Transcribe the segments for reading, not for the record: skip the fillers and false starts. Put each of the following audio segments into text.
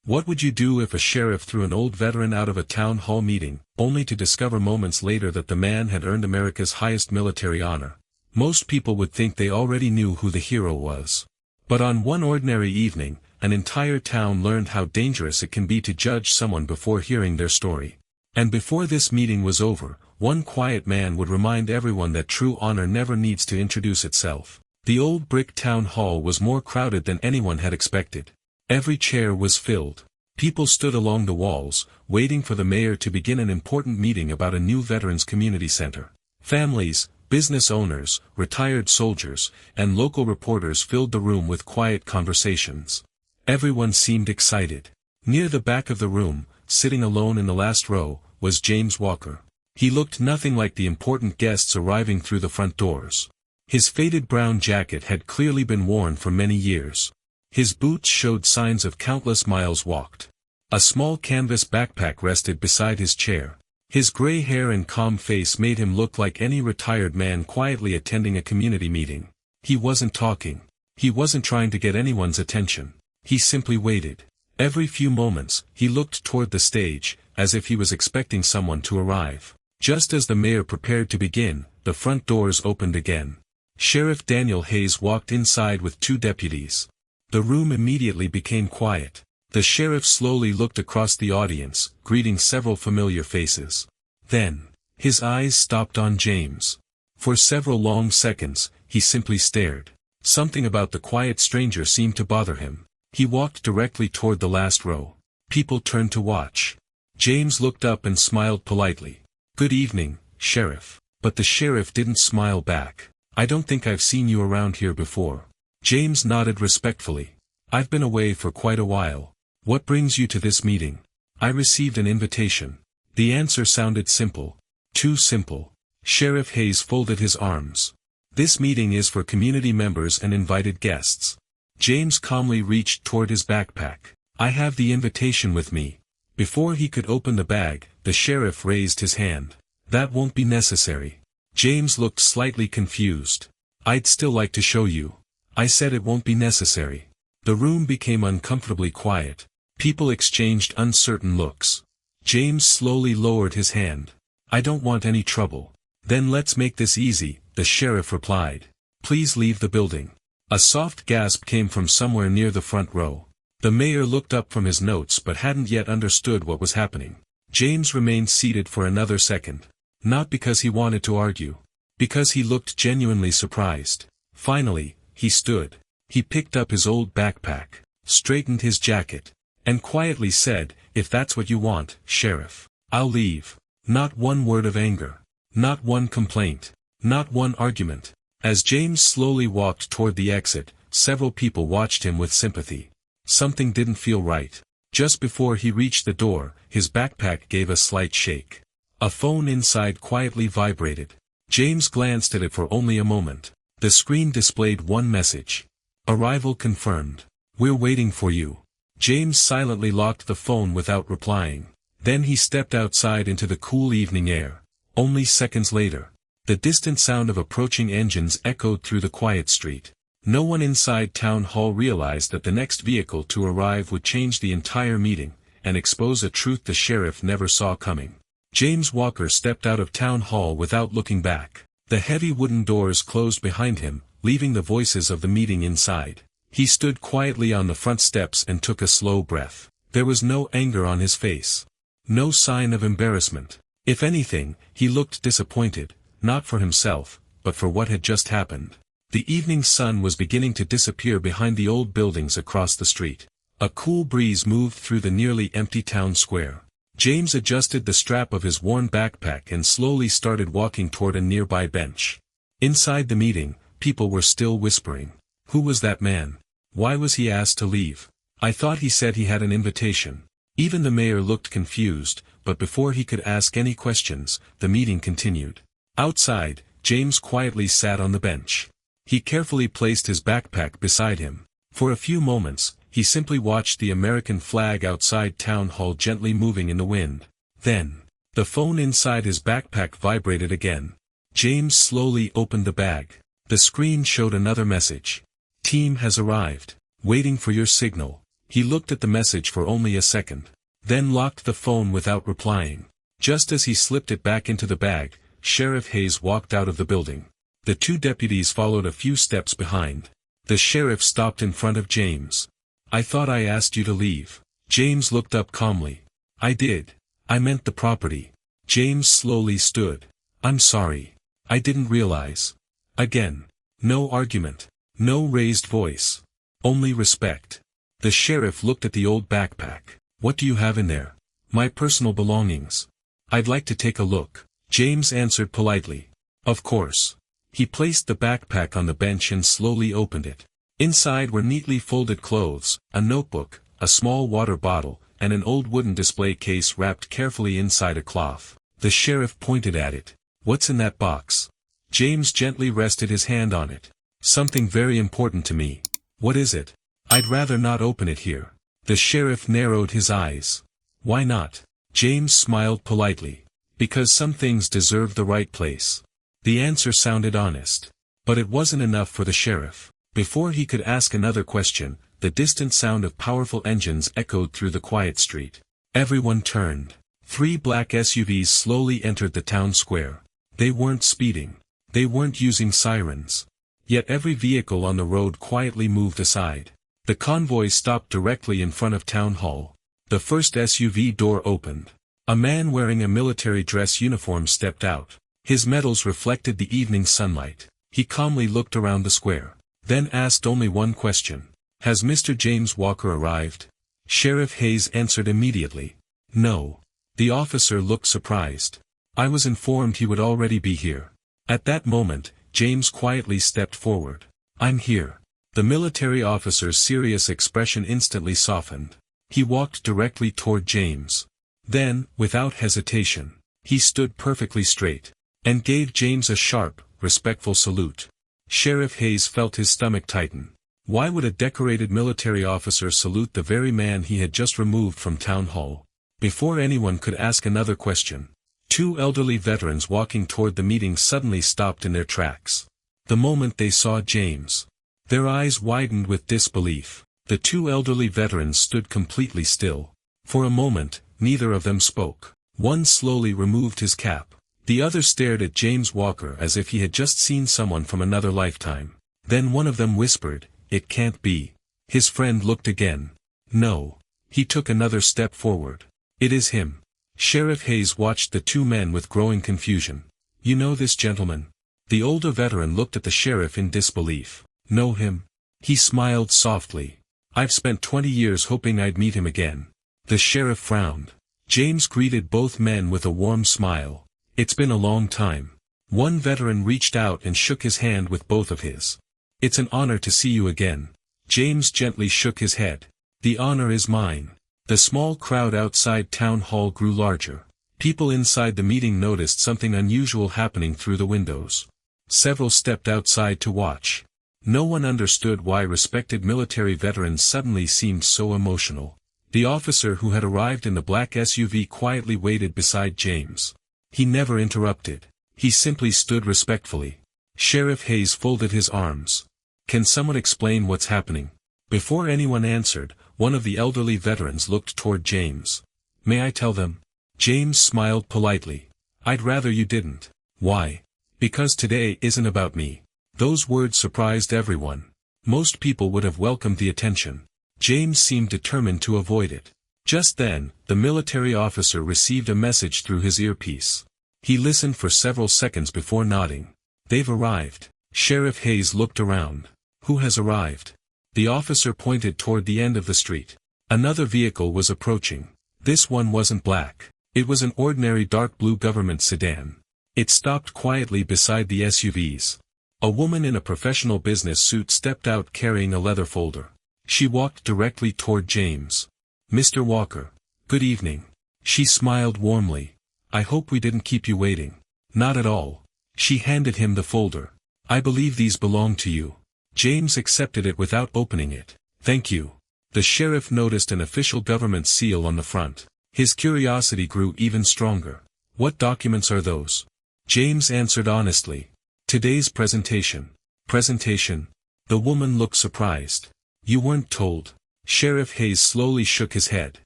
What would you do if a sheriff threw an old veteran out of a town hall meeting, only to discover moments later that the man had earned America's highest military honor? Most people would think they already knew who the hero was. But on one ordinary evening, an entire town learned how dangerous it can be to judge someone before hearing their story. And before this meeting was over, one quiet man would remind everyone that true honor never needs to introduce itself. The old brick town hall was more crowded than anyone had expected. Every chair was filled. People stood along the walls, waiting for the mayor to begin an important meeting about a new veterans community center. Families, business owners, retired soldiers, and local reporters filled the room with quiet conversations. Everyone seemed excited. Near the back of the room, sitting alone in the last row, was James Walker. He looked nothing like the important guests arriving through the front doors. His faded brown jacket had clearly been worn for many years. His boots showed signs of countless miles walked. A small canvas backpack rested beside his chair. His gray hair and calm face made him look like any retired man quietly attending a community meeting. He wasn't talking. He wasn't trying to get anyone's attention. He simply waited. Every few moments, he looked toward the stage, as if he was expecting someone to arrive. Just as the mayor prepared to begin, the front doors opened again. Sheriff Daniel Hayes walked inside with 2 deputies. The room immediately became quiet. The sheriff slowly looked across the audience, greeting several familiar faces. Then, his eyes stopped on James. For several long seconds, he simply stared. Something about the quiet stranger seemed to bother him. He walked directly toward the last row. People turned to watch. James looked up and smiled politely. "Good evening, Sheriff." But the sheriff didn't smile back. "I don't think I've seen you around here before." James nodded respectfully. "I've been away for quite a while. What brings you to this meeting?" "I received an invitation." The answer sounded simple. Too simple. Sheriff Hayes folded his arms. "This meeting is for community members and invited guests." James calmly reached toward his backpack. "I have the invitation with me." Before he could open the bag, the sheriff raised his hand. "That won't be necessary." James looked slightly confused. "I'd still like to show you." "I said it won't be necessary." The room became uncomfortably quiet. People exchanged uncertain looks. James slowly lowered his hand. "I don't want any trouble." "Then let's make this easy," the sheriff replied. "Please leave the building." A soft gasp came from somewhere near the front row. The mayor looked up from his notes but hadn't yet understood what was happening. James remained seated for another second. Not because he wanted to argue. Because he looked genuinely surprised. Finally, he stood. He picked up his old backpack, straightened his jacket, and quietly said, "If that's what you want, Sheriff, I'll leave." Not one word of anger. Not one complaint. Not one argument. As James slowly walked toward the exit, several people watched him with sympathy. Something didn't feel right. Just before he reached the door, his backpack gave a slight shake. A phone inside quietly vibrated. James glanced at it for only a moment. The screen displayed one message. "Arrival confirmed. We're waiting for you." James silently locked the phone without replying. Then he stepped outside into the cool evening air. Only seconds later, the distant sound of approaching engines echoed through the quiet street. No one inside Town Hall realized that the next vehicle to arrive would change the entire meeting, and expose a truth the sheriff never saw coming. James Walker stepped out of Town Hall without looking back. The heavy wooden doors closed behind him, leaving the voices of the meeting inside. He stood quietly on the front steps and took a slow breath. There was no anger on his face. No sign of embarrassment. If anything, he looked disappointed, not for himself, but for what had just happened. The evening sun was beginning to disappear behind the old buildings across the street. A cool breeze moved through the nearly empty town square. James adjusted the strap of his worn backpack and slowly started walking toward a nearby bench. Inside the meeting, people were still whispering. Who was that man? Why was he asked to leave? I thought he said he had an invitation. Even the mayor looked confused, but before he could ask any questions, the meeting continued. Outside, James quietly sat on the bench. He carefully placed his backpack beside him. For a few moments, he simply watched the American flag outside Town Hall gently moving in the wind. Then, the phone inside his backpack vibrated again. James slowly opened the bag. The screen showed another message. "Team has arrived. Waiting for your signal." He looked at the message for only a second, then locked the phone without replying. Just as he slipped it back into the bag, Sheriff Hayes walked out of the building. The two deputies followed a few steps behind. The sheriff stopped in front of James. "I thought I asked you to leave." James looked up calmly. "I did. I meant the property." James slowly stood. "I'm sorry. I didn't realize." Again. No argument. No raised voice. Only respect. The sheriff looked at the old backpack. "What do you have in there?" "My personal belongings." "I'd like to take a look." James answered politely. "Of course." He placed the backpack on the bench and slowly opened it. Inside were neatly folded clothes, a notebook, a small water bottle, and an old wooden display case wrapped carefully inside a cloth. The sheriff pointed at it. "What's in that box?" James gently rested his hand on it. "Something very important to me." "What is it?" "I'd rather not open it here." The sheriff narrowed his eyes. "Why not?" James smiled politely. "Because some things deserve the right place." The answer sounded honest. But it wasn't enough for the sheriff. Before he could ask another question, the distant sound of powerful engines echoed through the quiet street. Everyone turned. 3 black SUVs slowly entered the town square. They weren't speeding. They weren't using sirens. Yet every vehicle on the road quietly moved aside. The convoy stopped directly in front of Town Hall. The first SUV door opened. A man wearing a military dress uniform stepped out. His medals reflected the evening sunlight. He calmly looked around the square, then asked only one question. "Has Mr. James Walker arrived?" Sheriff Hayes answered immediately. "No." The officer looked surprised. "I was informed he would already be here." At that moment, James quietly stepped forward. "I'm here." The military officer's serious expression instantly softened. He walked directly toward James. Then, without hesitation, he stood perfectly straight, and gave James a sharp, respectful salute. Sheriff Hayes felt his stomach tighten. Why would a decorated military officer salute the very man he had just removed from Town Hall? Before anyone could ask another question, 2 elderly veterans walking toward the meeting suddenly stopped in their tracks. The moment they saw James, their eyes widened with disbelief. The 2 elderly veterans stood completely still. For a moment, neither of them spoke. One slowly removed his cap. The other stared at James Walker as if he had just seen someone from another lifetime. Then one of them whispered, "It can't be." His friend looked again. "No." He took another step forward. "It is him." Sheriff Hayes watched the 2 men with growing confusion. "You know this gentleman?" The older veteran looked at the sheriff in disbelief. "Know him?" He smiled softly. "I've spent 20 years hoping I'd meet him again." The sheriff frowned. James greeted both men with a warm smile. "It's been a long time." One veteran reached out and shook his hand with both of his. "It's an honor to see you again." James gently shook his head. "The honor is mine." The small crowd outside Town Hall grew larger. People inside the meeting noticed something unusual happening through the windows. Several stepped outside to watch. No one understood why respected military veterans suddenly seemed so emotional. The officer who had arrived in the black SUV quietly waited beside James. He never interrupted. He simply stood respectfully. Sheriff Hayes folded his arms. "Can someone explain what's happening?" Before anyone answered, one of the elderly veterans looked toward James. "May I tell them?" James smiled politely. "I'd rather you didn't." "Why?" "Because today isn't about me." Those words surprised everyone. Most people would have welcomed the attention. James seemed determined to avoid it. Just then, the military officer received a message through his earpiece. He listened for several seconds before nodding. "They've arrived." Sheriff Hayes looked around. "Who has arrived?" The officer pointed toward the end of the street. Another vehicle was approaching. This one wasn't black. It was an ordinary dark blue government sedan. It stopped quietly beside the SUVs. A woman in a professional business suit stepped out carrying a leather folder. She walked directly toward James. "Mr. Walker. Good evening." She smiled warmly. "I hope we didn't keep you waiting." "Not at all." She handed him the folder. "I believe these belong to you." James accepted it without opening it. "Thank you." The sheriff noticed an official government seal on the front. His curiosity grew even stronger. "What documents are those?" James answered honestly. "Today's presentation." "Presentation?" The woman looked surprised. "You weren't told." Sheriff Hayes slowly shook his head.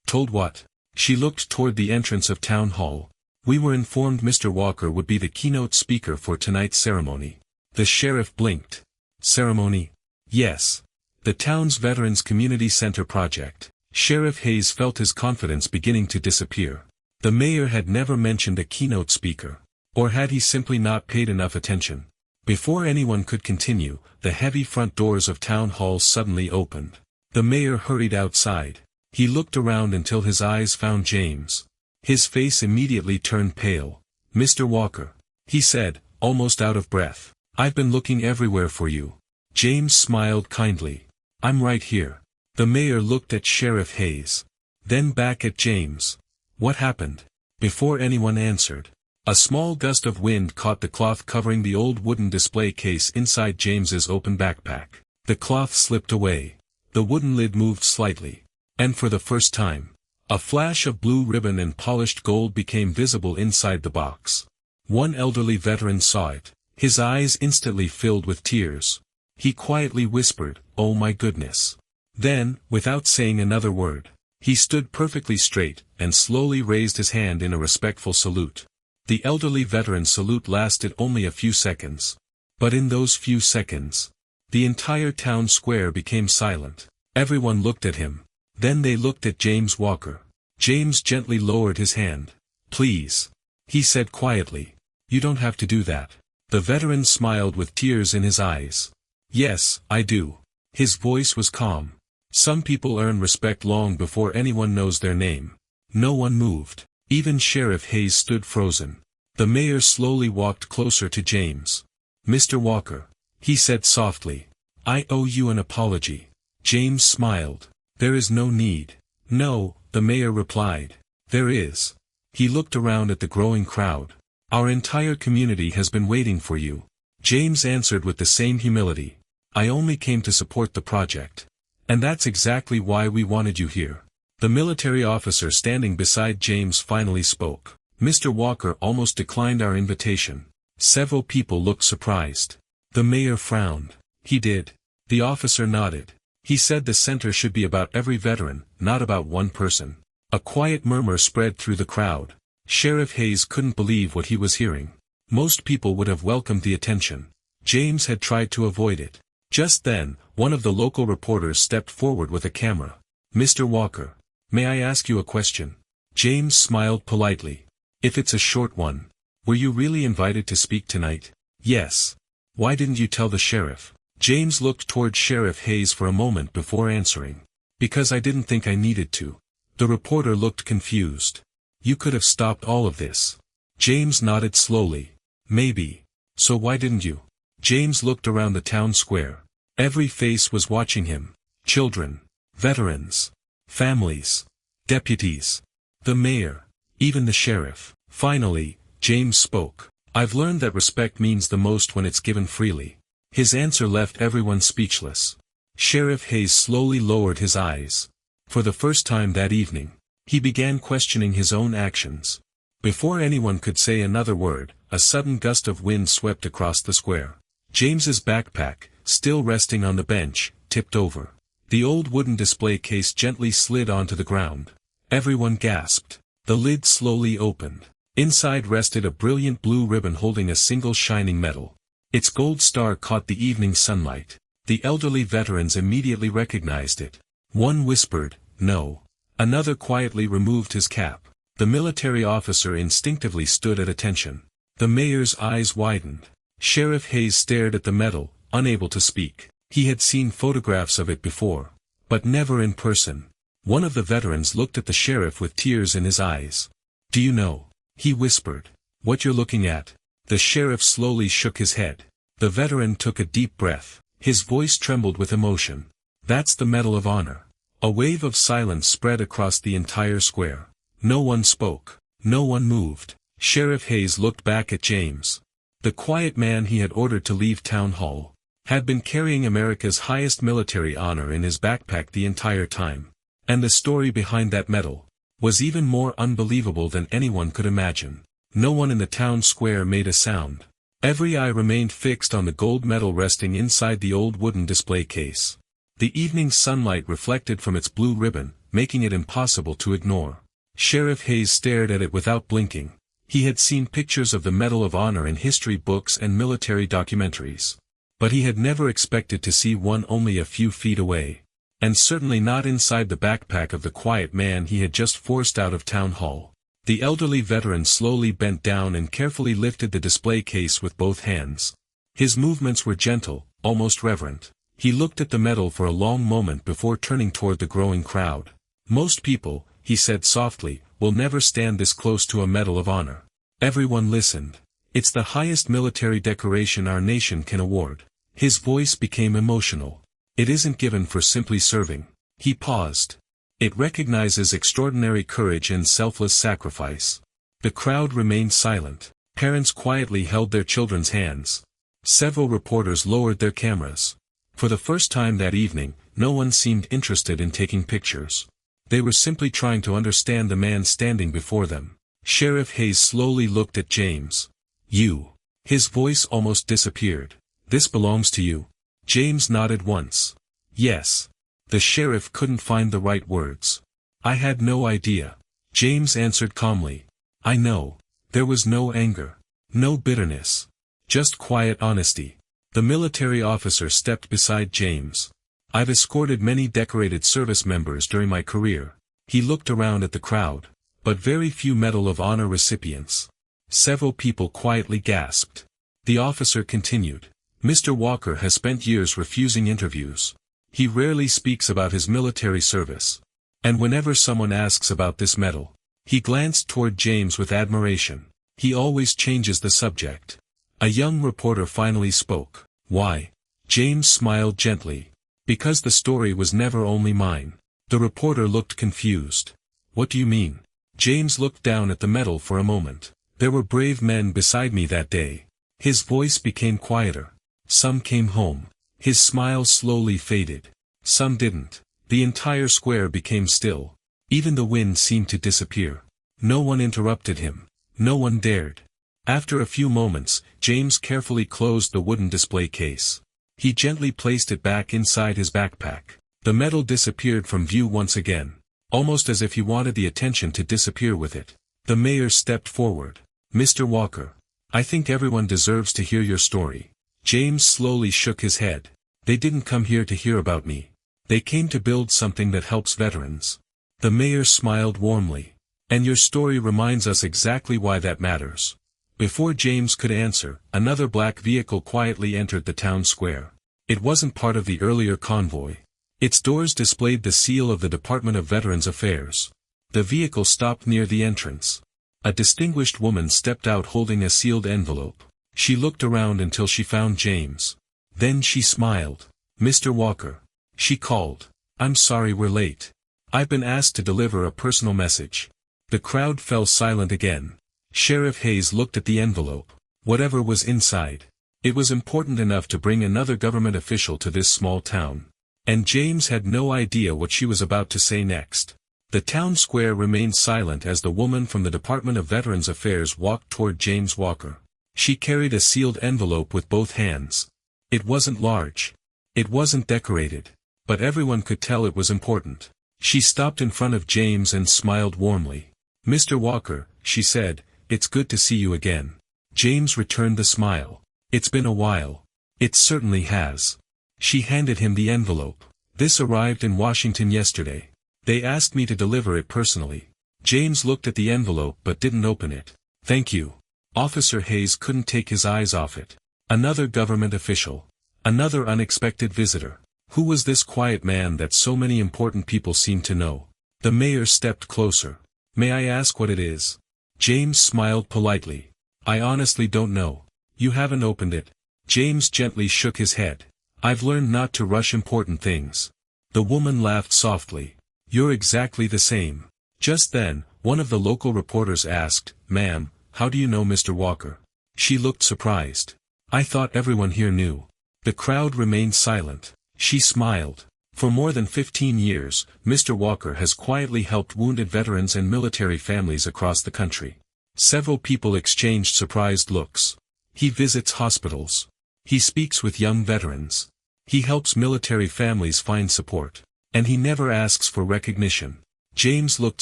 Told what? She looked toward the entrance of Town Hall. We were informed Mr. Walker would be the keynote speaker for tonight's ceremony. The sheriff blinked. Ceremony? Yes. The town's Veterans Community Center project. Sheriff Hayes felt his confidence beginning to disappear. The mayor had never mentioned a keynote speaker. Or had he simply not paid enough attention? Before anyone could continue, the heavy front doors of Town Hall suddenly opened. The mayor hurried outside. He looked around until his eyes found James. His face immediately turned pale. Mr. Walker, he said, almost out of breath. I've been looking everywhere for you. James smiled kindly. I'm right here. The mayor looked at Sheriff Hayes. Then back at James. What happened? Before anyone answered, a small gust of wind caught the cloth covering the old wooden display case inside James's open backpack. The cloth slipped away. The wooden lid moved slightly. And for the first time, a flash of blue ribbon and polished gold became visible inside the box. One elderly veteran saw it. His eyes instantly filled with tears. He quietly whispered, "Oh my goodness." Then, without saying another word, he stood perfectly straight, and slowly raised his hand in a respectful salute. The elderly veteran's salute lasted only a few seconds. But in those few seconds, the entire town square became silent. Everyone looked at him. Then they looked at James Walker. James gently lowered his hand. "Please," he said quietly. "You don't have to do that." The veteran smiled with tears in his eyes. "Yes, I do." His voice was calm. "Some people earn respect long before anyone knows their name." No one moved. Even Sheriff Hayes stood frozen. The mayor slowly walked closer to James. "Mr. Walker," he said softly, "I owe you an apology." James smiled. "There is no need." "No," the mayor replied. "There is." He looked around at the growing crowd. "Our entire community has been waiting for you." James answered with the same humility. "I only came to support the project. And that's exactly why we wanted you here." The military officer standing beside James finally spoke. "Mr. Walker almost declined our invitation." Several people looked surprised. The mayor frowned. "He did." The officer nodded. "He said the center should be about every veteran, not about one person." A quiet murmur spread through the crowd. Sheriff Hayes couldn't believe what he was hearing. Most people would have welcomed the attention. James had tried to avoid it. Just then, one of the local reporters stepped forward with a camera. "Mr. Walker, may I ask you a question?" James smiled politely. "If it's a short one. Were you really invited to speak tonight?" "Yes." "Why didn't you tell the sheriff?" James looked toward Sheriff Hayes for a moment before answering. "Because I didn't think I needed to." The reporter looked confused. "You could have stopped all of this." James nodded slowly. "Maybe. So why didn't you?" James looked around the town square. Every face was watching him. Children, veterans, families, deputies, the mayor, even the sheriff. Finally, James spoke. "I've learned that respect means the most when it's given freely." His answer left everyone speechless. Sheriff Hayes slowly lowered his eyes. For the first time that evening, he began questioning his own actions. Before anyone could say another word, a sudden gust of wind swept across the square. James's backpack, still resting on the bench, tipped over. The old wooden display case gently slid onto the ground. Everyone gasped. The lid slowly opened. Inside rested a brilliant blue ribbon holding a single shining medal. Its gold star caught the evening sunlight. The elderly veterans immediately recognized it. One whispered, "No." Another quietly removed his cap. The military officer instinctively stood at attention. The mayor's eyes widened. Sheriff Hayes stared at the medal, unable to speak. He had seen photographs of it before, but never in person. One of the veterans looked at the sheriff with tears in his eyes. "Do you know," he whispered, "what you're looking at?" The sheriff slowly shook his head. The veteran took a deep breath. His voice trembled with emotion. "That's the Medal of Honor." A wave of silence spread across the entire square. No one spoke. No one moved. Sheriff Hayes looked back at James. The quiet man he had ordered to leave Town Hall had been carrying America's highest military honor in his backpack the entire time. And the story behind that medal was even more unbelievable than anyone could imagine. No one in the town square made a sound. Every eye remained fixed on the gold medal resting inside the old wooden display case. The evening sunlight reflected from its blue ribbon, making it impossible to ignore. Sheriff Hayes stared at it without blinking. He had seen pictures of the Medal of Honor in history books and military documentaries. But he had never expected to see one only a few feet away. And certainly not inside the backpack of the quiet man he had just forced out of town hall. The elderly veteran slowly bent down and carefully lifted the display case with both hands. His movements were gentle, almost reverent. He looked at the medal for a long moment before turning toward the growing crowd. Most people, he said softly, will never stand this close to a Medal of Honor. Everyone listened. It's the highest military decoration our nation can award. His voice became emotional. It isn't given for simply serving. He paused. It recognizes extraordinary courage and selfless sacrifice. The crowd remained silent. Parents quietly held their children's hands. Several reporters lowered their cameras. For the first time that evening, no one seemed interested in taking pictures. They were simply trying to understand the man standing before them. Sheriff Hayes slowly looked at James. You. His voice almost disappeared. This belongs to you. James nodded once. Yes. The sheriff couldn't find the right words. I had no idea. James answered calmly. I know. There was no anger. No bitterness. Just quiet honesty. The military officer stepped beside James. I've escorted many decorated service members during my career. He looked around at the crowd. But very few Medal of Honor recipients. Several people quietly gasped. The officer continued. Mr. Walker has spent years refusing interviews. He rarely speaks about his military service. And whenever someone asks about this medal, he glanced toward James with admiration. He always changes the subject. A young reporter finally spoke. Why? James smiled gently. Because the story was never only mine. The reporter looked confused. What do you mean? James looked down at the medal for a moment. There were brave men beside me that day. His voice became quieter. Some came home. His smile slowly faded. Some didn't. The entire square became still. Even the wind seemed to disappear. No one interrupted him. No one dared. After a few moments, James carefully closed the wooden display case. He gently placed it back inside his backpack. The medal disappeared from view once again. Almost as if he wanted the attention to disappear with it. The mayor stepped forward. Mr. Walker. I think everyone deserves to hear your story. James slowly shook his head. They didn't come here to hear about me. They came to build something that helps veterans. The mayor smiled warmly. And your story reminds us exactly why that matters. Before James could answer, another black vehicle quietly entered the town square. It wasn't part of the earlier convoy. Its doors displayed the seal of the Department of Veterans Affairs. The vehicle stopped near the entrance. A distinguished woman stepped out holding a sealed envelope. She looked around until she found James. Then she smiled. Mr. Walker. She called. I'm sorry we're late. I've been asked to deliver a personal message. The crowd fell silent again. Sheriff Hayes looked at the envelope. Whatever was inside. It was important enough to bring another government official to this small town. And James had no idea what she was about to say next. The town square remained silent as the woman from the Department of Veterans Affairs walked toward James Walker. She carried a sealed envelope with both hands. It wasn't large. It wasn't decorated. But everyone could tell it was important. She stopped in front of James and smiled warmly. Mr. Walker, she said, it's good to see you again. James returned the smile. It's been a while. It certainly has. She handed him the envelope. This arrived in Washington yesterday. They asked me to deliver it personally. James looked at the envelope but didn't open it. Thank you. Officer Hayes couldn't take his eyes off it. Another government official. Another unexpected visitor. Who was this quiet man that so many important people seemed to know? The mayor stepped closer. May I ask what it is? James smiled politely. I honestly don't know. You haven't opened it. James gently shook his head. I've learned not to rush important things. The woman laughed softly. You're exactly the same. Just then, one of the local reporters asked, Ma'am, how do you know Mr. Walker? She looked surprised. I thought everyone here knew. The crowd remained silent. She smiled. For more than 15 years, Mr. Walker has quietly helped wounded veterans and military families across the country. Several people exchanged surprised looks. He visits hospitals. He speaks with young veterans. He helps military families find support. And he never asks for recognition. James looked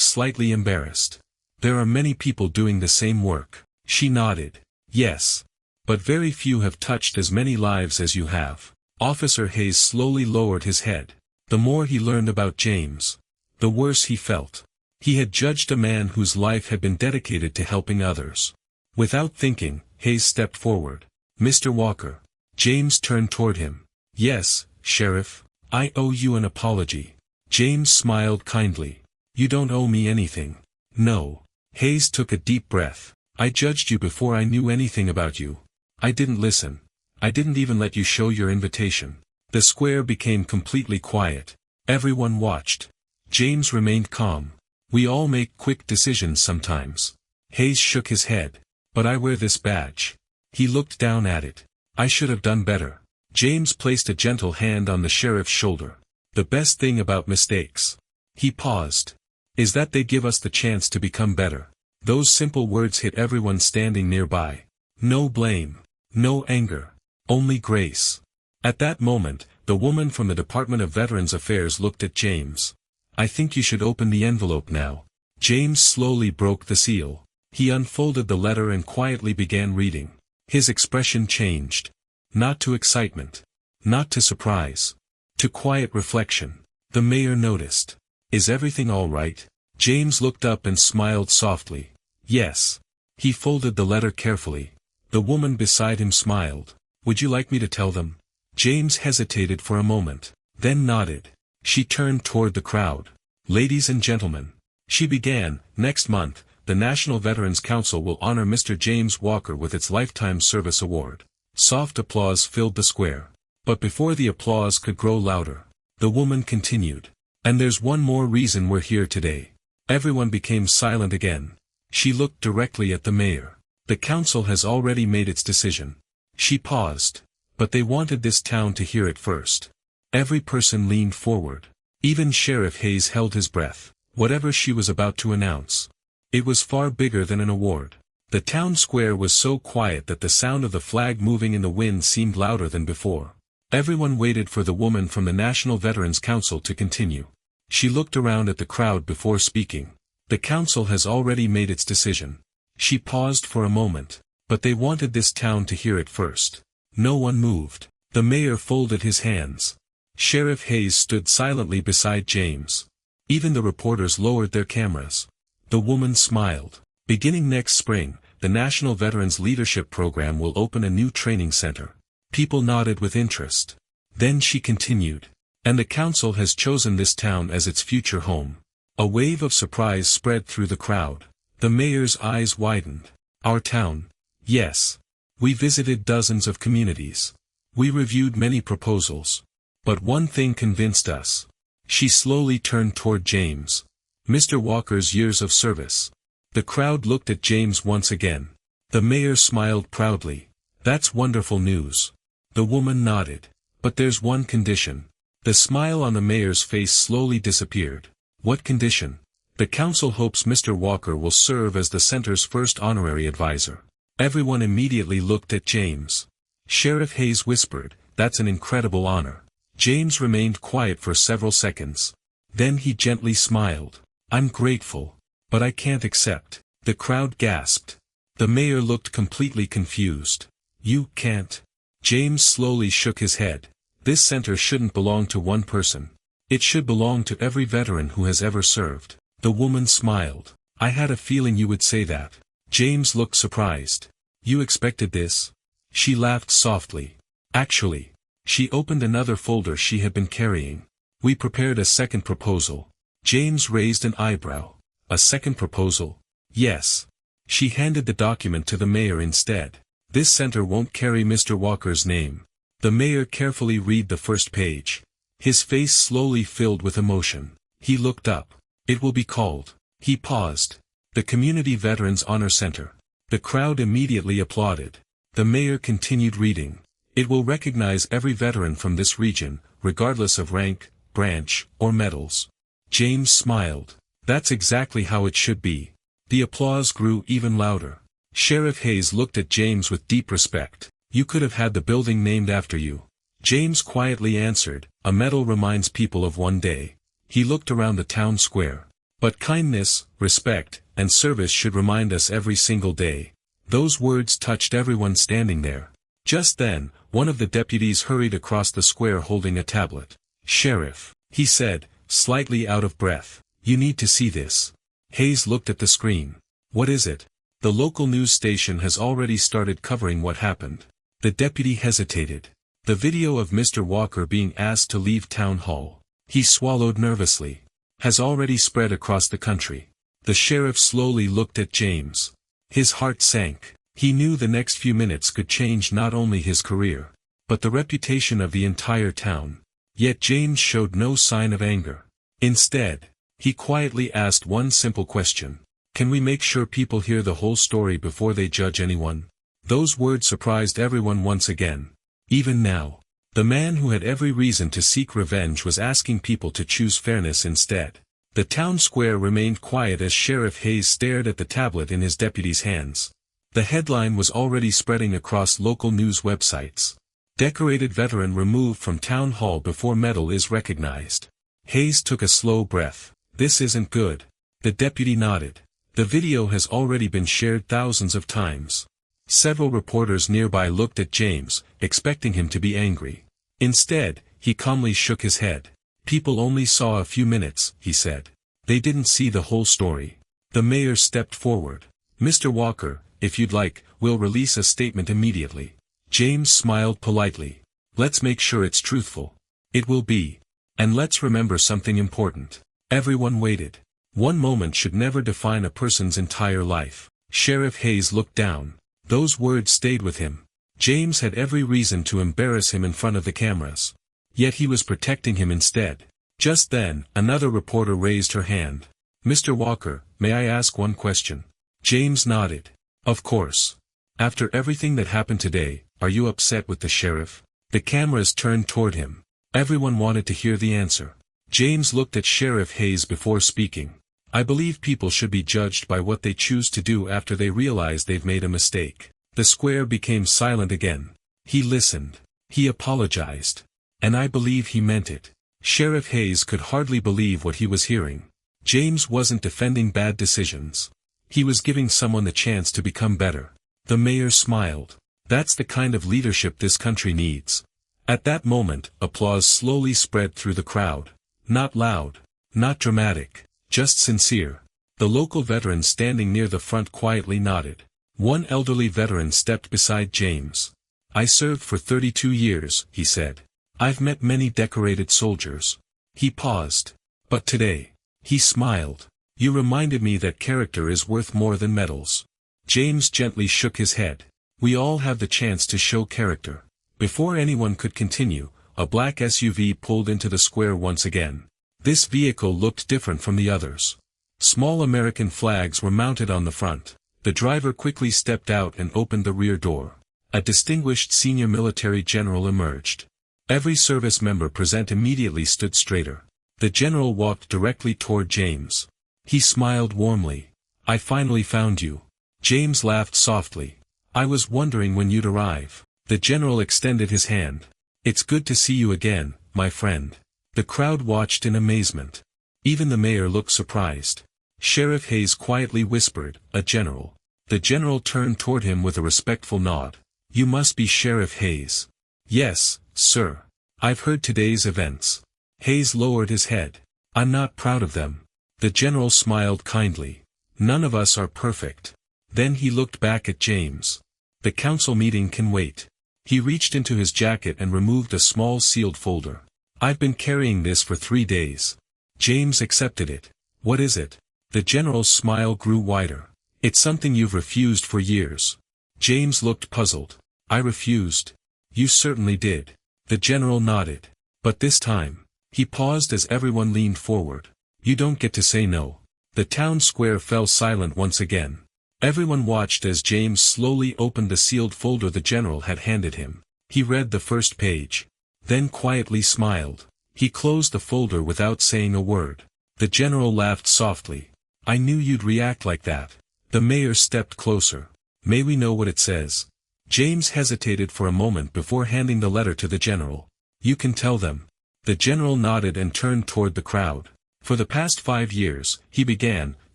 slightly embarrassed. There are many people doing the same work. She nodded. Yes. But very few have touched as many lives as you have. Officer Hayes slowly lowered his head. The more he learned about James, the worse he felt. He had judged a man whose life had been dedicated to helping others. Without thinking, Hayes stepped forward. Mr. Walker. James turned toward him. Yes, Sheriff. I owe you an apology. James smiled kindly. You don't owe me anything. No. Hayes took a deep breath. I judged you before I knew anything about you. I didn't listen. I didn't even let you show your invitation. The square became completely quiet. Everyone watched. James remained calm. We all make quick decisions sometimes. Hayes shook his head. But I wear this badge. He looked down at it. I should have done better. James placed a gentle hand on the sheriff's shoulder. The best thing about mistakes. He paused. Is that they give us the chance to become better. Those simple words hit everyone standing nearby. No blame. No anger. Only grace. At that moment, the woman from the Department of Veterans Affairs looked at James. I think you should open the envelope now. James slowly broke the seal. He unfolded the letter and quietly began reading. His expression changed. Not to excitement. Not to surprise. To quiet reflection. The mayor noticed. Is everything all right? James looked up and smiled softly. Yes. He folded the letter carefully. The woman beside him smiled. Would you like me to tell them? James hesitated for a moment, then nodded. She turned toward the crowd. Ladies and gentlemen. She began, next month, the National Veterans Council will honor Mr. James Walker with its Lifetime Service Award. Soft applause filled the square. But before the applause could grow louder, the woman continued. And there's one more reason we're here today. Everyone became silent again. She looked directly at the mayor. The council has already made its decision. She paused. But they wanted this town to hear it first. Every person leaned forward. Even Sheriff Hayes held his breath. Whatever she was about to announce. It was far bigger than an award. The town square was so quiet that the sound of the flag moving in the wind seemed louder than before. Everyone waited for the woman from the National Veterans Council to continue. She looked around at the crowd before speaking. The council has already made its decision. She paused for a moment. But they wanted this town to hear it first. No one moved. The mayor folded his hands. Sheriff Hayes stood silently beside James. Even the reporters lowered their cameras. The woman smiled. Beginning next spring, the National Veterans Leadership Program will open a new training center. People nodded with interest. Then she continued. And the council has chosen this town as its future home. A wave of surprise spread through the crowd. The mayor's eyes widened. Our town. Yes. We visited dozens of communities. We reviewed many proposals. But one thing convinced us. She slowly turned toward James. Mr. Walker's years of service. The crowd looked at James once again. The mayor smiled proudly. That's wonderful news. The woman nodded. But there's one condition. The smile on the mayor's face slowly disappeared. What condition? The council hopes Mr. Walker will serve as the center's first honorary advisor. Everyone immediately looked at James. Sheriff Hayes whispered, that's an incredible honor. James remained quiet for several seconds. Then he gently smiled. I'm grateful. But I can't accept. The crowd gasped. The mayor looked completely confused. You can't. James slowly shook his head. This center shouldn't belong to one person. It should belong to every veteran who has ever served. The woman smiled. I had a feeling you would say that. James looked surprised. You expected this? She laughed softly. Actually. She opened another folder she had been carrying. We prepared a second proposal. James raised an eyebrow. A second proposal? Yes. She handed the document to the mayor instead. This center won't carry Mr. Walker's name. The mayor carefully read the first page. His face slowly filled with emotion. He looked up. It will be called. He paused. The Community Veterans Honor Center. The crowd immediately applauded. The mayor continued reading. It will recognize every veteran from this region, regardless of rank, branch, or medals. James smiled. That's exactly how it should be. The applause grew even louder. Sheriff Hayes looked at James with deep respect. You could have had the building named after you. James quietly answered, "A medal reminds people of one day." He looked around the town square. "But kindness, respect, and service should remind us every single day." Those words touched everyone standing there. Just then, one of the deputies hurried across the square holding a tablet. "Sheriff," he said, slightly out of breath, "you need to see this." Hayes looked at the screen. "What is it?" "The local news station has already started covering what happened." The deputy hesitated. "The video of Mr. Walker being asked to leave town hall," he swallowed nervously, "has already spread across the country." The sheriff slowly looked at James. His heart sank. He knew the next few minutes could change not only his career, but the reputation of the entire town. Yet James showed no sign of anger. Instead, he quietly asked one simple question. "Can we make sure people hear the whole story before they judge anyone?" Those words surprised everyone once again. Even now, the man who had every reason to seek revenge was asking people to choose fairness instead. The town square remained quiet as Sheriff Hayes stared at the tablet in his deputy's hands. The headline was already spreading across local news websites. "Decorated veteran removed from town hall before medal is recognized." Hayes took a slow breath. "This isn't good." The deputy nodded. "The video has already been shared thousands of times." Several reporters nearby looked at James, expecting him to be angry. Instead, he calmly shook his head. "People only saw a few minutes," he said. "They didn't see the whole story." The mayor stepped forward. "Mr. Walker, if you'd like, we'll release a statement immediately." James smiled politely. "Let's make sure it's truthful." "It will be. And let's remember something important." Everyone waited. One moment should never define a person's entire life. Sheriff Hayes looked down. Those words stayed with him. James had every reason to embarrass him in front of the cameras. Yet he was protecting him instead. Just then, another reporter raised her hand. "Mr. Walker, may I ask one question?" James nodded. "Of course. After everything that happened today, are you upset with the sheriff?" The cameras turned toward him. Everyone wanted to hear the answer. James looked at Sheriff Hayes before speaking. "I believe people should be judged by what they choose to do after they realize they've made a mistake." The square became silent again. He listened. He apologized. And I believe he meant it. Sheriff Hayes could hardly believe what he was hearing. James wasn't defending bad decisions. He was giving someone the chance to become better. The mayor smiled. "That's the kind of leadership this country needs." At that moment, applause slowly spread through the crowd. Not loud. Not dramatic. Just sincere. The local veteran standing near the front quietly nodded. One elderly veteran stepped beside James. "I served for 32 years, he said. "I've met many decorated soldiers." He paused. "But today," he smiled, "you reminded me that character is worth more than medals." James gently shook his head. "We all have the chance to show character." Before anyone could continue, a black SUV pulled into the square once again. This vehicle looked different from the others. Small American flags were mounted on the front. The driver quickly stepped out and opened the rear door. A distinguished senior military general emerged. Every service member present immediately stood straighter. The general walked directly toward James. He smiled warmly. "I finally found you." James laughed softly. "I was wondering when you'd arrive." The general extended his hand. "It's good to see you again, my friend." The crowd watched in amazement. Even the mayor looked surprised. Sheriff Hayes quietly whispered, "A general." The general turned toward him with a respectful nod. "You must be Sheriff Hayes." "Yes, sir. I've heard today's events." Hayes lowered his head. "I'm not proud of them." The general smiled kindly. "None of us are perfect." Then he looked back at James. "The council meeting can wait." He reached into his jacket and removed a small sealed folder. "I've been carrying this for 3 days." James accepted it. "What is it?" The general's smile grew wider. "It's something you've refused for years." James looked puzzled. "I refused?" "You certainly did." The general nodded. "But this time." He paused as everyone leaned forward. "You don't get to say no." The town square fell silent once again. Everyone watched as James slowly opened the sealed folder the general had handed him. He read the first page. Then quietly smiled. He closed the folder without saying a word. The general laughed softly. "I knew you'd react like that." The mayor stepped closer. "May we know what it says?" James hesitated for a moment before handing the letter to the general. You can tell them. The general nodded and turned toward the crowd. For the past 5 years, he began,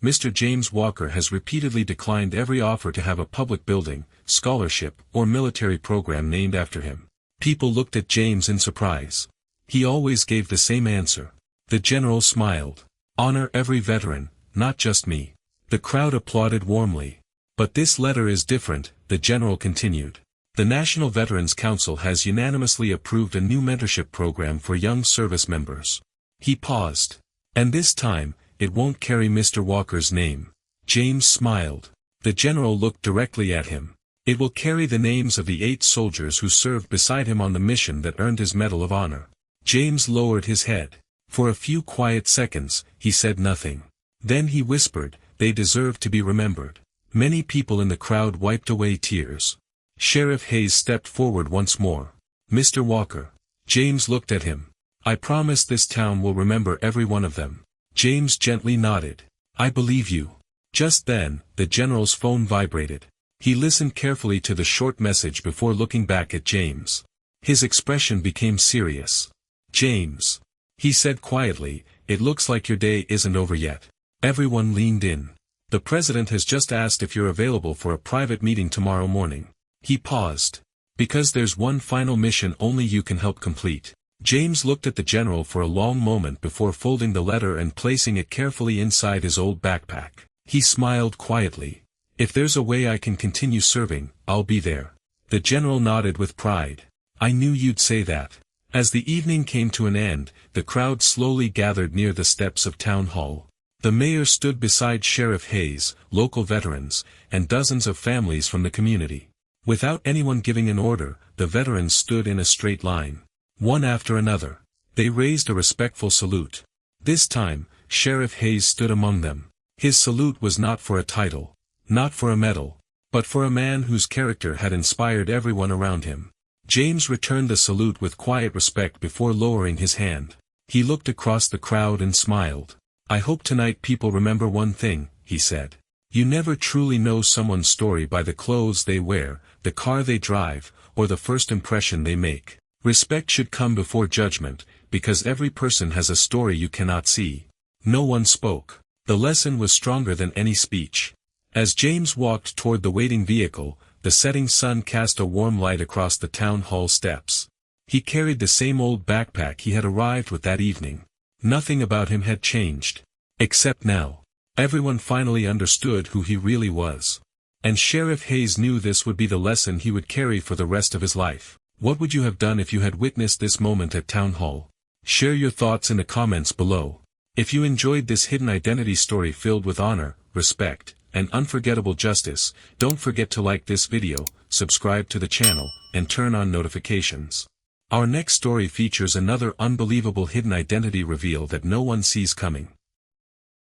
Mr. James Walker has repeatedly declined every offer to have a public building, scholarship, or military program named after him. People looked at James in surprise. He always gave the same answer. The general smiled. Honor every veteran, not just me. The crowd applauded warmly. But this letter is different, the general continued. The National Veterans Council has unanimously approved a new mentorship program for young service members. He paused. And this time, it won't carry Mr. Walker's name. James smiled. The general looked directly at him. It will carry the names of the 8 soldiers who served beside him on the mission that earned his Medal of Honor. James lowered his head. For a few quiet seconds, he said nothing. Then he whispered, they deserve to be remembered. Many people in the crowd wiped away tears. Sheriff Hayes stepped forward once more. Mr. Walker. James looked at him. I promise this town will remember every one of them. James gently nodded. I believe you. Just then, the general's phone vibrated. He listened carefully to the short message before looking back at James. His expression became serious. James. He said quietly, it looks like your day isn't over yet. Everyone leaned in. The president has just asked if you're available for a private meeting tomorrow morning. He paused. Because there's one final mission only you can help complete. James looked at the general for a long moment before folding the letter and placing it carefully inside his old backpack. He smiled quietly. If there's a way I can continue serving, I'll be there. The general nodded with pride. I knew you'd say that. As the evening came to an end, the crowd slowly gathered near the steps of Town Hall. The mayor stood beside Sheriff Hayes, local veterans, and dozens of families from the community. Without anyone giving an order, the veterans stood in a straight line. One after another. They raised a respectful salute. This time, Sheriff Hayes stood among them. His salute was not for a title, not for a medal, but for a man whose character had inspired everyone around him. James returned the salute with quiet respect before lowering his hand. He looked across the crowd and smiled. I hope tonight people remember one thing, he said. You never truly know someone's story by the clothes they wear, the car they drive, or the first impression they make. Respect should come before judgment, because every person has a story you cannot see. No one spoke. The lesson was stronger than any speech. As James walked toward the waiting vehicle, the setting sun cast a warm light across the town hall steps. He carried the same old backpack he had arrived with that evening. Nothing about him had changed. Except now. Everyone finally understood who he really was. And Sheriff Hayes knew this would be the lesson he would carry for the rest of his life. What would you have done if you had witnessed this moment at Town Hall? Share your thoughts in the comments below. If you enjoyed this hidden identity story filled with honor, respect, and unforgettable justice, don't forget to like this video, subscribe to the channel, and turn on notifications. Our next story features another unbelievable hidden identity reveal that no one sees coming.